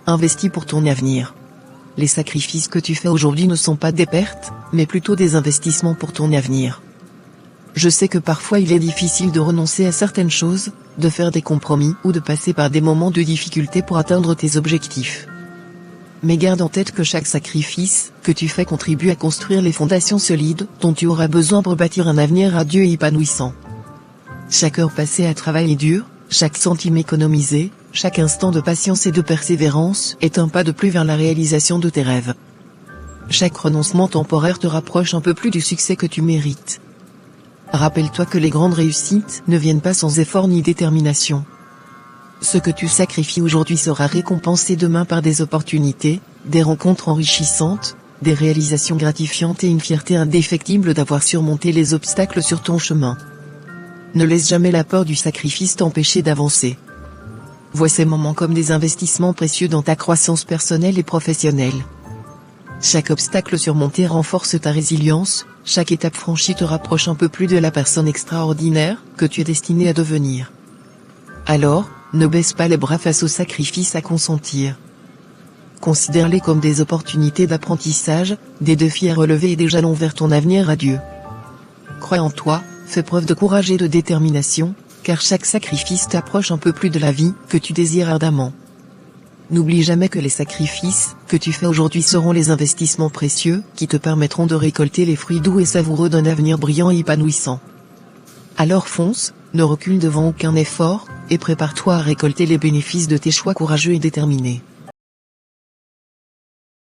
investis pour ton avenir. Les sacrifices que tu fais aujourd'hui ne sont pas des pertes, mais plutôt des investissements pour ton avenir. Je sais que parfois il est difficile de renoncer à certaines choses, de faire des compromis ou de passer par des moments de difficulté pour atteindre tes objectifs. Mais garde en tête que chaque sacrifice que tu fais contribue à construire les fondations solides dont tu auras besoin pour bâtir un avenir radieux et épanouissant. Chaque heure passée à travailler dur, chaque centime économisé, chaque instant de patience et de persévérance est un pas de plus vers la réalisation de tes rêves. Chaque renoncement temporaire te rapproche un peu plus du succès que tu mérites. Rappelle-toi que les grandes réussites ne viennent pas sans effort ni détermination. Ce que tu sacrifies aujourd'hui sera récompensé demain par des opportunités, des rencontres enrichissantes, des réalisations gratifiantes et une fierté indéfectible d'avoir surmonté les obstacles sur ton chemin. Ne laisse jamais la peur du sacrifice t'empêcher d'avancer. Vois ces moments comme des investissements précieux dans ta croissance personnelle et professionnelle. Chaque obstacle surmonté renforce ta résilience, chaque étape franchie te rapproche un peu plus de la personne extraordinaire que tu es destinée à devenir. Alors, ne baisse pas les bras face aux sacrifices à consentir. Considère-les comme des opportunités d'apprentissage, des défis à relever et des jalons vers ton avenir radieux. Crois en toi, fais preuve de courage et de détermination, car chaque sacrifice t'approche un peu plus de la vie que tu désires ardemment. N'oublie jamais que les sacrifices que tu fais aujourd'hui seront les investissements précieux qui te permettront de récolter les fruits doux et savoureux d'un avenir brillant et épanouissant. Alors fonce, ne recule devant aucun effort, et prépare-toi à récolter les bénéfices de tes choix courageux et déterminés.